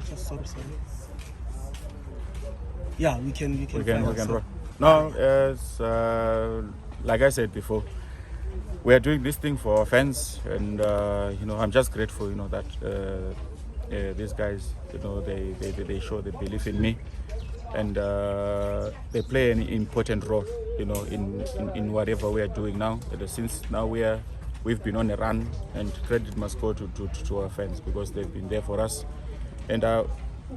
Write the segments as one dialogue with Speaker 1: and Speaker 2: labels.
Speaker 1: Just sorry. Yeah, we can.
Speaker 2: We can roll. No, as like I said before, we are doing this thing for our fans, and I'm just grateful, that these guys, they show the belief in me, and they play an important role, in whatever we are doing now. Since now we've been on a run, and credit must go to our fans because they've been there for us, and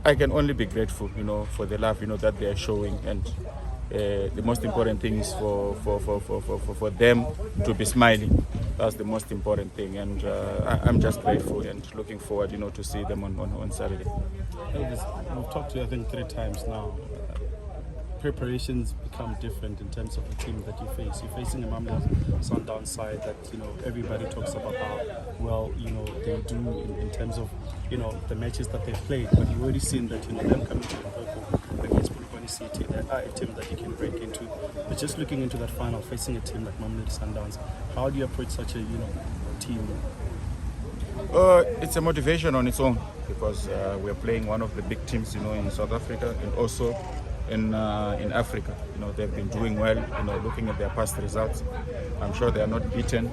Speaker 2: I can only be grateful, for the love, that they are showing, and the most important thing is for them to be smiling. That's the most important thing, and I'm just grateful and looking forward, to see them on Saturday.
Speaker 1: Elvis, we've talked to you, I think, 3 times now. Preparations become different in terms of the team that you face. You're facing a Mamelodi Sundowns side that everybody talks about how well they do in terms of the matches that they've played. But you've already seen that them coming to Limpopo against Polokwane City, they are a team that you can break into. But just looking into that final, facing a team like Mamelodi Sundowns, how do you approach such a team?
Speaker 2: It's a motivation on its own because we're playing one of the big teams, in South Africa and also in Africa. They've been doing well. Looking at their past results, I'm sure they are not beaten.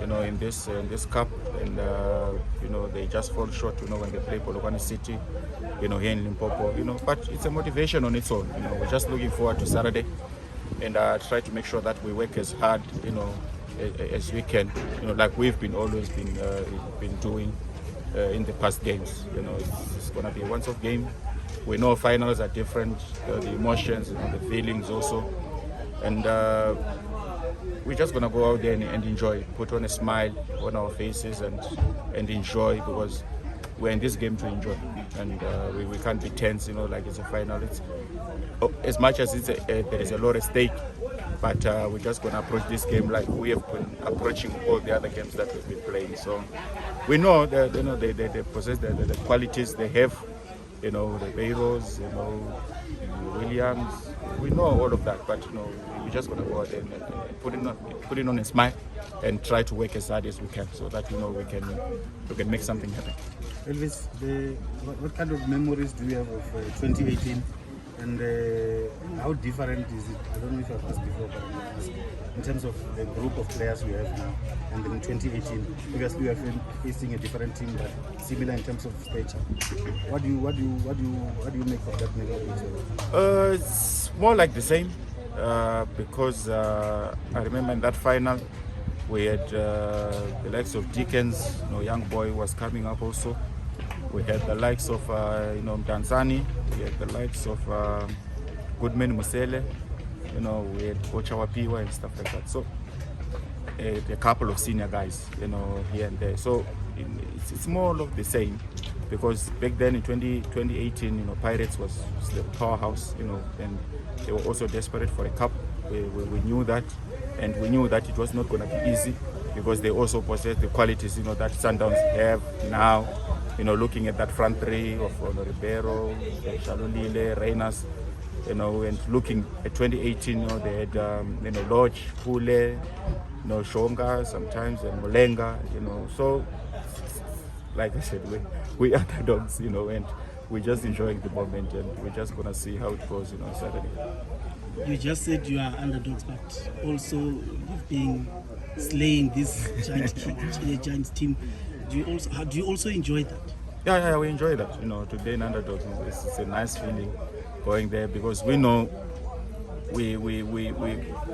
Speaker 2: In this cup, and they just fall short. When they play Polokwane City, here in Limpopo. But it's a motivation on its own. We're just looking forward to Saturday, and try to make sure that we work as hard, as we can. Like we've always been doing in the past games. It's gonna be a once-off game. We know finals are different, the emotions, the feelings also, and we're just gonna go out there and enjoy, put on a smile on our faces and enjoy, because we're in this game to enjoy, and we can't be tense, like it's a final. It's as much as there is a lot at stake, but we're just gonna approach this game like we have been approaching all the other games that we've been playing. So we know that they possess the qualities they have. The Bayros, Williams, we know all of that, but we're just gonna go out there and put it on a smile and try to work as hard as we can, so that we can make something happen.
Speaker 1: Elvis, what kind of memories do you have of 2018, and how different is it? I don't know if I've asked before, but I'm gonna ask in terms of the group of players we have now, and then in 2018, obviously we are facing a different team, but similar in terms of stature. What do you make of that memory?
Speaker 2: It's more like the same, because I remember in that final we had the likes of Dickens, young boy was coming up also. We had the likes of Mdantsani, we had the likes of Goodman Musele, we had Ochawapiwa and stuff like that. So a couple of senior guys, here and there. So it's more of the same, because back then in 2018, Pirates was the powerhouse, and they were also desperate for a cup. We knew that, and we knew that it was not going to be easy, because they also possess the qualities, that Sundowns have now. Looking at that front three of Ribeiro, Shalulile, Reynas, and looking at 2018, they had Lodge, Pule, Shonga sometimes, and Molenga, so like I said, we underdogs, and we're just enjoying the moment, and we're just gonna see how it goes, Saturday.
Speaker 1: You just said you are underdogs, but also you've been slaying this giant team. Do you also enjoy that?
Speaker 2: Yeah, we enjoy that. To be an underdog, it's a nice feeling going there, because we know we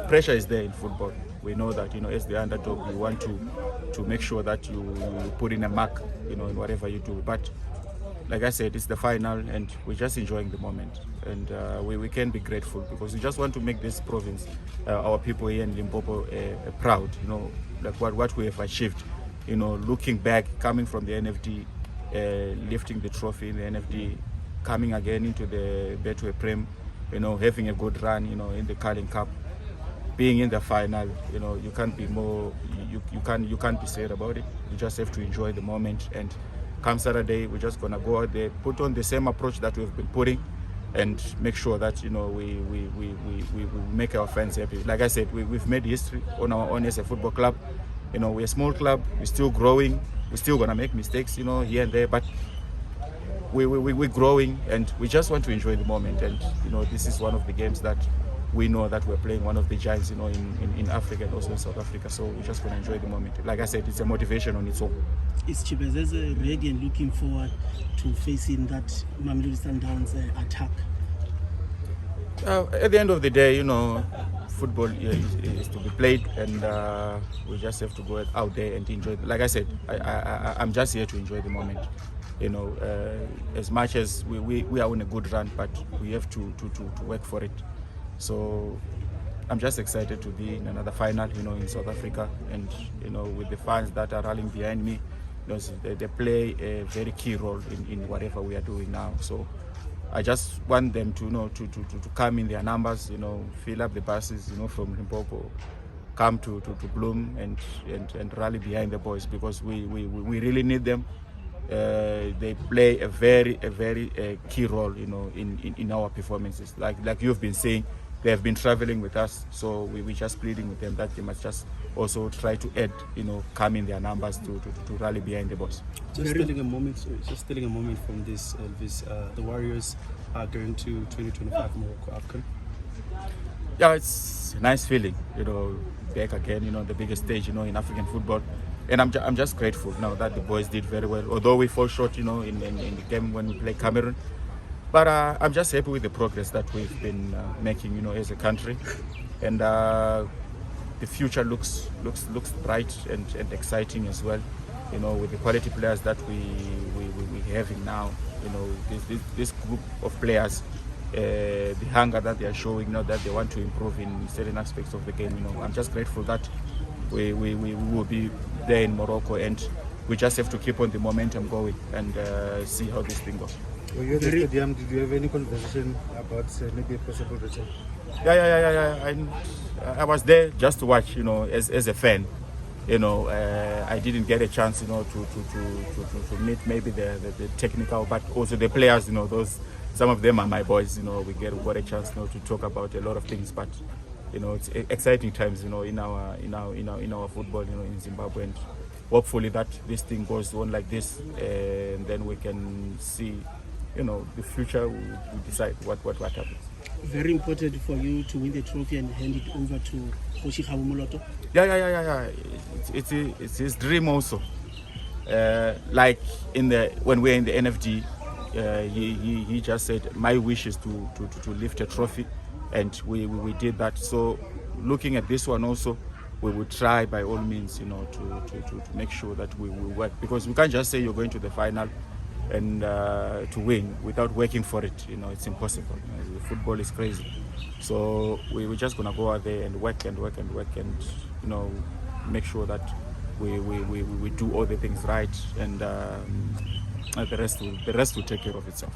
Speaker 2: pressure is there in football. We know that as the underdog, you want to make sure that you put in a mark, in whatever you do. But like I said, it's the final, and we're just enjoying the moment, and we can be grateful, because we just want to make this province, our people here in Limpopo, proud. Like what we have achieved. Looking back, coming from the NFD, lifting the trophy in the NFD, coming again into the Betway Prem, having a good run, in the Carling Cup, being in the final, you can't be more, you can't be sad about it. You just have to enjoy the moment, and come Saturday, we're just gonna go out there, put on the same approach that we've been putting, and make sure that we make our fans happy. Like I said, we've made history on our own as a football club. We're a small club, we're still growing, we're still gonna make mistakes, here and there, but we're growing, and we just want to enjoy the moment. And this is one of the games that we know that we're playing one of the giants, in Africa and also in South Africa. So we're just going to enjoy the moment. Like I said, it's a motivation on its own.
Speaker 3: Is Chipezeze ready and looking forward to facing that Mamelodi Sundowns attack?
Speaker 2: At the end of the day, football is to be played, and we just have to go out there and enjoy it. Like I said, I'm just here to enjoy the moment. As much as we are on a good run, but we have to work for it. So I'm just excited to be in another final, in South Africa, and with the fans that are rallying behind me, they play a very key role in whatever we are doing now. So I just want them to come in their numbers, fill up the buses, from Limpopo, come to Bloom and rally behind the boys, because we really need them. They play a very key role, in our performances. Like you've been saying, they have been traveling with us, so we're just pleading with them that they must just also try to add, come in their numbers to rally behind the boys.
Speaker 1: Just stealing a moment from this, Elvis. The Warriors are going to 2025 Morocco AFCON.
Speaker 2: Yeah, it's a nice feeling, back again, the biggest stage, in African football. And I'm just grateful now that the boys did very well, although we fall short, in the game when we play Cameroon. But I'm just happy with the progress that we've been making, as a country, and the future looks bright and exciting as well. With the quality players that we're having now, this group of players, the hunger that they are showing, that they want to improve in certain aspects of the game. I'm just grateful that we will be there in Morocco, and we just have to keep on the momentum going and see how this thing goes.
Speaker 4: Were you at the stadium? Did you have any conversation about maybe a possible return?
Speaker 2: Yeah. I was there just to watch, as a fan. I didn't get a chance, to meet maybe the technical, but also the players. Some of them are my boys. We got a chance, to talk about a lot of things. But it's exciting times, in our football, in Zimbabwe, and hopefully that this thing goes on like this, and then we can see, the future will decide what happens.
Speaker 3: Very important for you to win the trophy and hand it over to Koshi Moloto.
Speaker 2: Yeah. It's his dream also. Like when we're in the NFD, he just said my wish is to lift a trophy, and we did that. So looking at this one also, we will try by all means, to make sure that we will work, because we can't just say you're going to the final and to win without working for it. It's impossible. Football is crazy. So we're just gonna go out there and work and make sure that we do all the things right, and the rest will take care of itself.